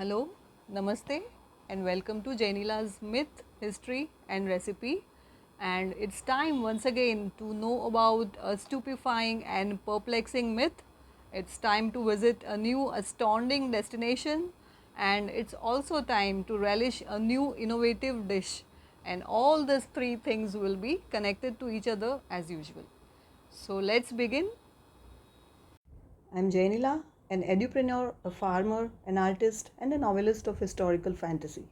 Hello, Namaste, and welcome to Jainila's Myth, History, and Recipe. And it's time once again to know about a stupefying and perplexing myth. It's time to visit a new astounding destination, and it's also time to relish a new innovative dish. And all these three things will be connected to each other as usual. So let's begin. I'm Jainila, an edupreneur, a farmer, an artist, and a novelist of historical fantasy.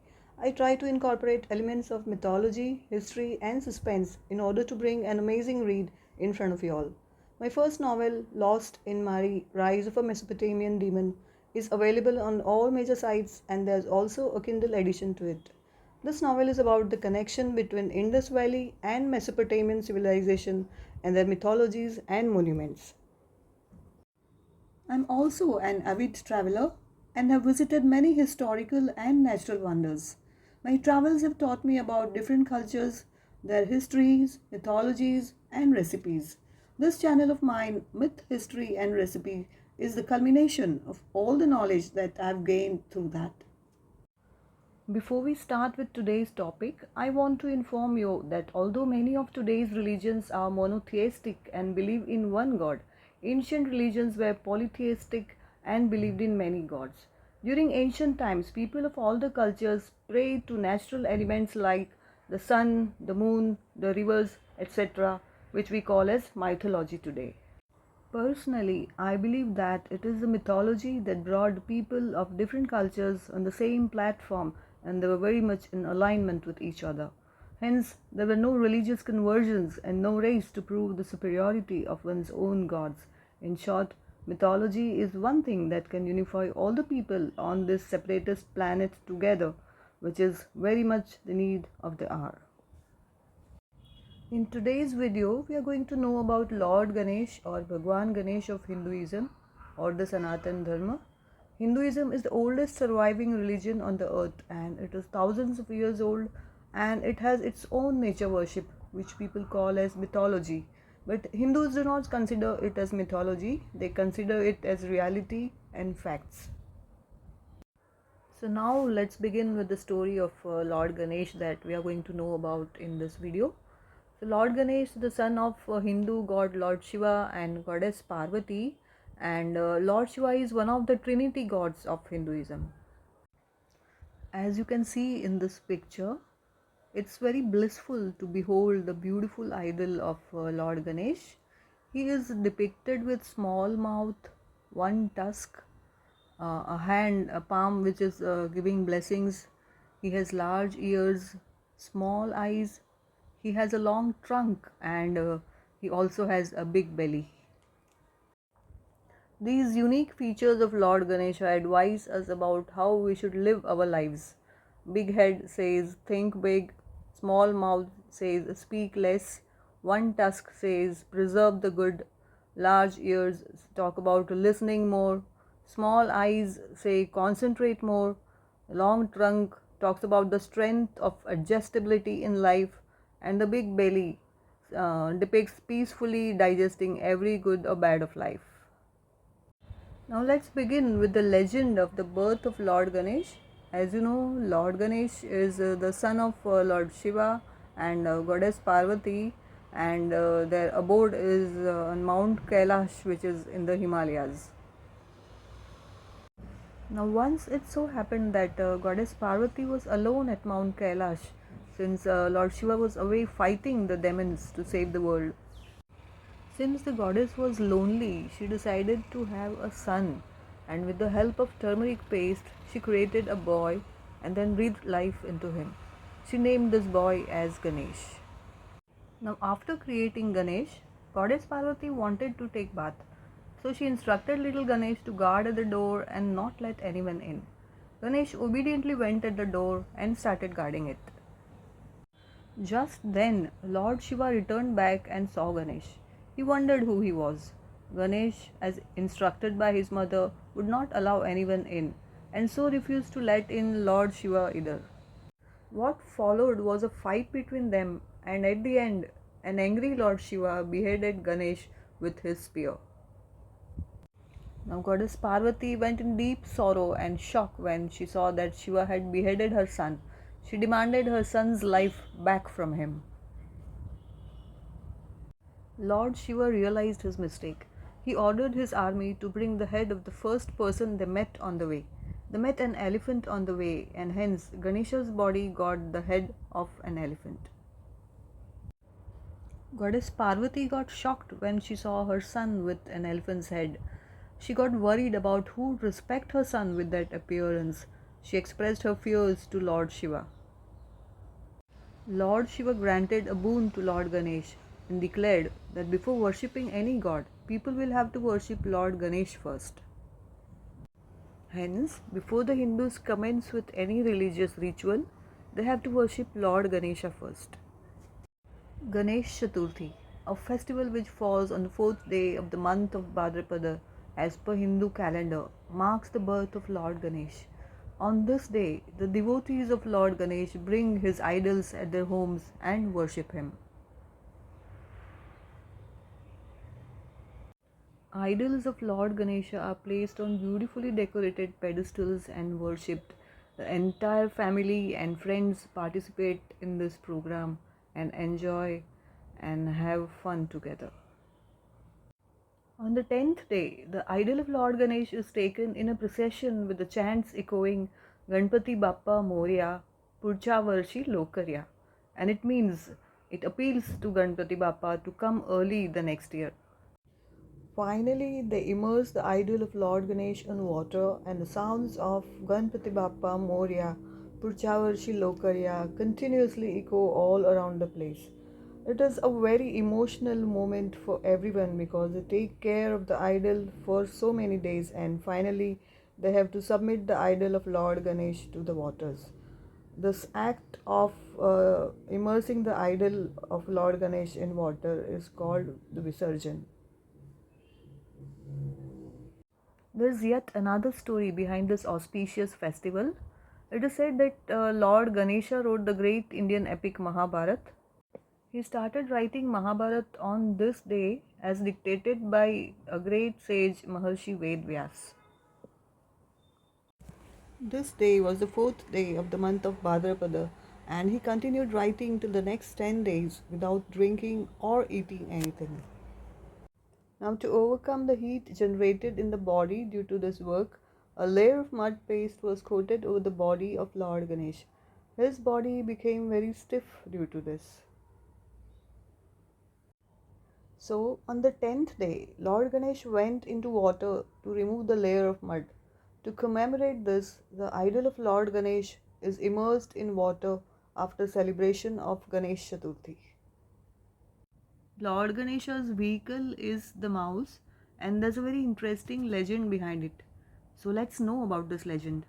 I try to incorporate elements of mythology, history, and suspense in order to bring an amazing read in front of you all. My first novel, Lost in Mari Rise of a Mesopotamian Demon, is available on all major sites, and there's also a Kindle edition to it. This novel is about the connection between Indus Valley and Mesopotamian civilization and their mythologies and monuments. I'm also an avid traveler and have visited many historical and natural wonders. My travels have taught me about different cultures, their histories, mythologies, and recipes. This channel of mine, Myth, History, and Recipe, is the culmination of all the knowledge that I've gained through that. Before we start with today's topic, I want to inform you that although many of today's religions are monotheistic and believe in one God, ancient religions were polytheistic and believed in many gods. During ancient times, people of all the cultures prayed to natural elements like the sun, the moon, the rivers, etc., which we call as mythology today. Personally, I believe that it is the mythology that brought people of different cultures on the same platform and they were very much in alignment with each other. Hence, there were no religious conversions and no race to prove the superiority of one's own gods. In short, mythology is one thing that can unify all the people on this separatist planet together, which is very much the need of the hour. In today's video, we are going to know about Lord Ganesh or Bhagwan Ganesh of Hinduism or the Sanatan Dharma. Hinduism is the oldest surviving religion on the earth and it is thousands of years old and it has its own nature worship which people call as mythology. But Hindus do not consider it as mythology, they consider it as reality and facts. So now let's begin with the story of Lord Ganesh that we are going to know about in this video. So Lord Ganesh, the son of Hindu god Lord Shiva and goddess Parvati, and Lord Shiva is one of the trinity gods of Hinduism. As you can see in this picture, it's very blissful to behold the beautiful idol of Lord Ganesh. He is depicted with small mouth, one tusk, a hand, a palm which is giving blessings. He has large ears, small eyes. He has a long trunk and he also has a big belly. These unique features of Lord Ganesha advise us about how we should live our lives. Big head says think big, small mouth says speak less, one tusk says preserve the good, large ears talk about listening more, small eyes say concentrate more, long trunk talks about the strength of adjustability in life, and the big belly depicts peacefully digesting every good or bad of life. Now let's begin with the legend of the birth of Lord Ganesh. As you know, Lord Ganesh is the son of Lord Shiva and goddess Parvati, and their abode is on Mount Kailash, which is in the Himalayas. Now once it so happened that goddess Parvati was alone at Mount Kailash since Lord Shiva was away fighting the demons to save the world. Since the goddess was lonely, she decided to have a son, and with the help of turmeric paste, she created a boy and then breathed life into him. She named this boy as Ganesh. Now, after creating Ganesh, goddess Parvati wanted to take bath, so she instructed little Ganesh to guard at the door and not let anyone in. Ganesh obediently went at the door and started guarding it. Just then, Lord Shiva returned back and saw Ganesh. He wondered who he was. Ganesh, as instructed by his mother, would not allow anyone in, and so refused to let in Lord Shiva either. What followed was a fight between them, and at the end, an angry Lord Shiva beheaded Ganesh with his spear. Now, goddess Parvati went in deep sorrow and shock when she saw that Shiva had beheaded her son. She demanded her son's life back from him. Lord Shiva realized his mistake. He ordered his army to bring the head of the first person they met on the way. They met an elephant on the way, and hence Ganesha's body got the head of an elephant. Goddess Parvati got shocked when she saw her son with an elephant's head. She got worried about who would respect her son with that appearance. She expressed her fears to Lord Shiva. Lord Shiva granted a boon to Lord Ganesh and declared that before worshipping any god, people will have to worship Lord Ganesh first. Hence, before the Hindus commence with any religious ritual, they have to worship Lord Ganesha first. Ganesh Chaturthi, a festival which falls on the fourth day of the month of Bhadrapada as per Hindu calendar, marks the birth of Lord Ganesh. On this day, the devotees of Lord Ganesh bring his idols at their homes and worship him. Idols of Lord Ganesha are placed on beautifully decorated pedestals and worshipped. The entire family and friends participate in this program and enjoy and have fun together. On the 10th day, the idol of Lord Ganesh is taken in a procession with the chants echoing Ganpati Bappa Moria Purcha Varshi Lokarya, and it appeals to Ganpati Bappa to come early the next year. Finally, they immerse the idol of Lord Ganesh in water, and the sounds of Ganpati Bappa Moria Purchavarshi Lokarya continuously echo all around the place. It is a very emotional moment for everyone because they take care of the idol for so many days, and finally they have to submit the idol of Lord Ganesh to the waters. This act of immersing the idol of Lord Ganesh in water is called the Visarjan. There's yet another story behind this auspicious festival. It is said that Lord Ganesha wrote the great Indian epic Mahabharata. He started writing Mahabharata on this day as dictated by a great sage Maharshi Vedvyas. This day was the fourth day of the month of Bhadrapada, and he continued writing till the next 10 days without drinking or eating anything. Now, to overcome the heat generated in the body due to this work, a layer of mud paste was coated over the body of Lord Ganesh. His body became very stiff due to this. So, on the 10th day, Lord Ganesh went into water to remove the layer of mud. To commemorate this, the idol of Lord Ganesh is immersed in water after celebration of Ganesh Chaturthi. Lord Ganesha's vehicle is the mouse, and there's a very interesting legend behind it. So let's know about this legend.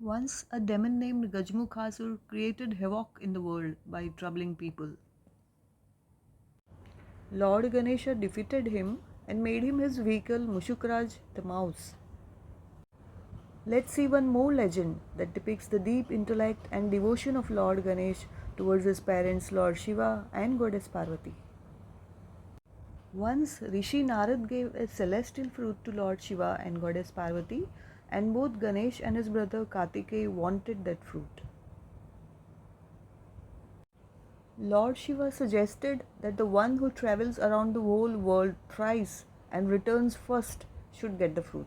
Once a demon named Gajmukhasur created havoc in the world by troubling people. Lord Ganesha defeated him and made him his vehicle Mushukraj the mouse. Let's see one more legend that depicts the deep intellect and devotion of Lord Ganesh towards his parents Lord Shiva and Goddess Parvati. Once Rishi Narad gave a celestial fruit to Lord Shiva and Goddess Parvati, and both Ganesh and his brother Kartikeya wanted that fruit. Lord Shiva suggested that the one who travels around the whole world thrice and returns first should get the fruit.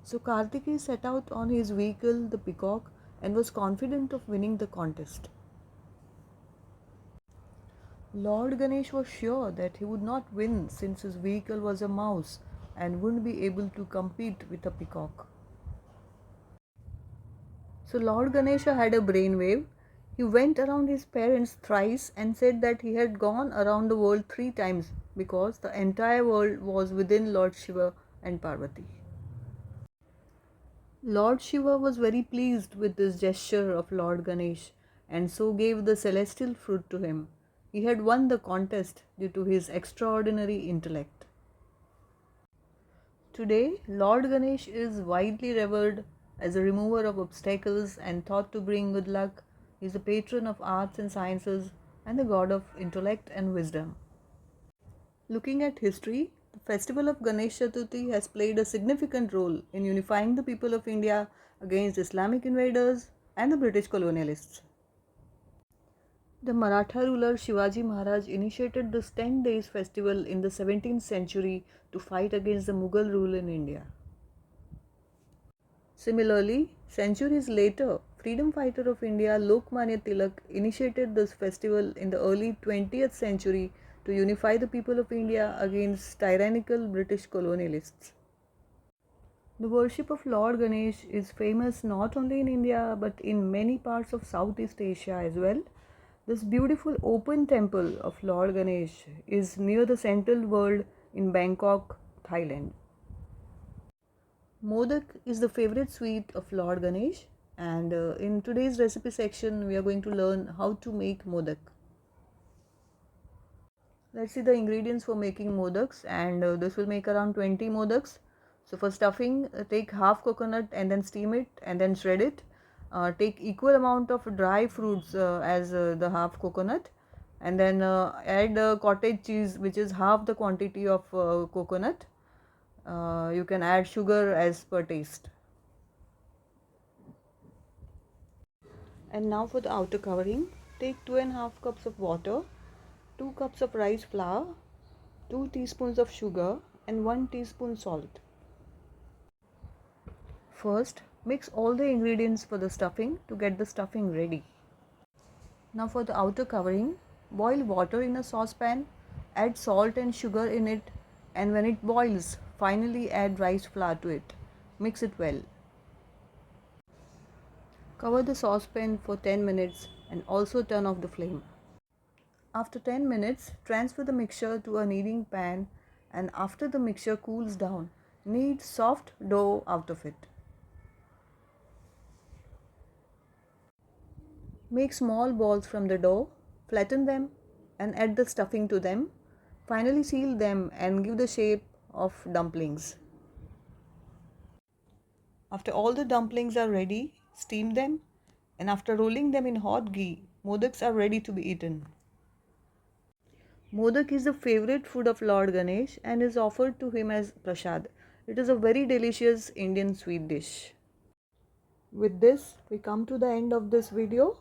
So Kartikeya set out on his vehicle, the peacock, and was confident of winning the contest. Lord Ganesh was sure that he would not win since his vehicle was a mouse and wouldn't be able to compete with a peacock. So Lord Ganesha had a brainwave. He went around his parents thrice and said that he had gone around the world 3 times because the entire world was within Lord Shiva and Parvati. Lord Shiva was very pleased with this gesture of Lord Ganesh and so gave the celestial fruit to him. He had won the contest due to his extraordinary intellect. Today, Lord Ganesh is widely revered as a remover of obstacles and thought to bring good luck. He is the patron of arts and sciences and the god of intellect and wisdom. Looking at history, The festival of Ganesh Chaturthi has played a significant role in unifying the people of India against Islamic invaders and the British colonialists. The Maratha ruler Shivaji Maharaj initiated this 10 days festival in the 17th century to fight against the Mughal rule in India. Similarly, centuries later, freedom fighter of India Lokmanya Tilak initiated this festival in the early 20th century to unify the people of India against tyrannical British colonialists. The worship of Lord Ganesh is famous not only in India but in many parts of Southeast Asia as well. This beautiful open temple of Lord Ganesh is near the Central World in Bangkok, Thailand. Modak is the favorite sweet of Lord Ganesh, and in today's recipe section we are going to learn how to make modak. Let's see the ingredients for making modaks, and this will make around 20 modaks. So for stuffing, take half coconut and then steam it and then shred it. Take equal amount of dry fruits as the half coconut, and then add cottage cheese, which is half the quantity of coconut. You can add sugar as per taste. And now for the outer covering, take 2.5 cups of water, 2 cups of rice flour, 2 teaspoons of sugar and 1 teaspoon salt. First, mix all the ingredients for the stuffing to get the stuffing ready. Now for the outer covering, boil water in a saucepan, add salt and sugar in it, and when it boils, finally add rice flour to it. Mix it well. Cover the saucepan for 10 minutes and also turn off the flame. After 10 minutes, transfer the mixture to a kneading pan, and after the mixture cools down, knead soft dough out of it. Make small balls from the dough, flatten them and add the stuffing to them. Finally seal them and give the shape of dumplings. After all the dumplings are ready, steam them, and after rolling them in hot ghee, modaks are ready to be eaten. Modak is the favorite food of Lord Ganesh and is offered to him as prasad. It is a very delicious Indian sweet dish. With this, we come to the end of this video.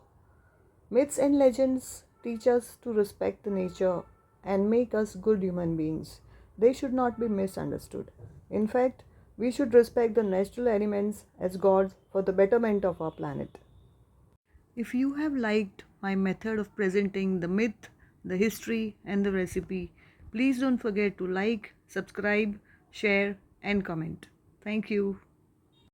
Myths and legends teach us to respect the nature and make us good human beings. They should not be misunderstood. In fact, we should respect the natural elements as gods for the betterment of our planet. If you have liked my method of presenting the myth, the history, and the recipe, please don't forget to like, subscribe, share, and comment. Thank you.